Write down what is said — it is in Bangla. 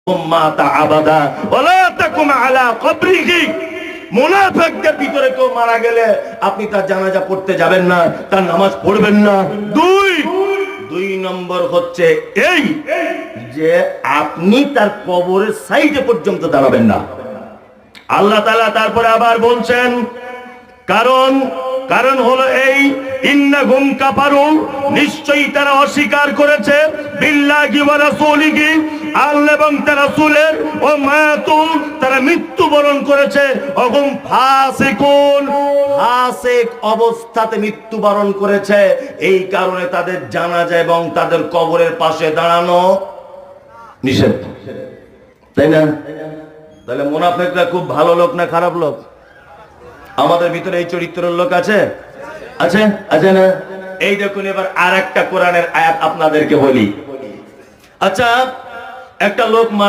মাতা আবাদা ওয়ালা তাকুম আলা কবরিহি। মুনাফিকদের ভিতরে কেউ মারা গেলে আপনি তার জানাজা পড়তে যাবেন না, তার নামাজ পড়বেন না। দুই নম্বর হচ্ছে এই যে আপনি তার কবরের সাইডে পর্যন্ত দাঁড়াবেন না। আল্লাহ তাআলা তারপরে আবার বলছেন কারণ হলো এই, ইন্নাহুম কাফারু, নিশ্চয়ই তারা অস্বীকার করেছে, বিল্লাহি ওয়া রাসূলিহি, আল্লাহ এবং তার রাসূলের, ও মাতু, তারা মৃত্যুবরণ করেছে, অহুম ফাসিকুন, ফাসিক অবস্থাতে মৃত্যুবরণ করেছে। এই কারণে তাদের জানাজা এবং তাদের কবরের পাশে দাঁড়ানো নিষেধ, তাই না? তাহলে মুনাফিকরা খুব ভালো লোক না খারাপ লোক? আমাদের ভিতরে এই চরিত্রের লোক আছে আছে না? এই দেখুন, এবার আর একটা কোরআনের আয়াত আপনাদেরকে বলি। আচ্ছা, একটা লোক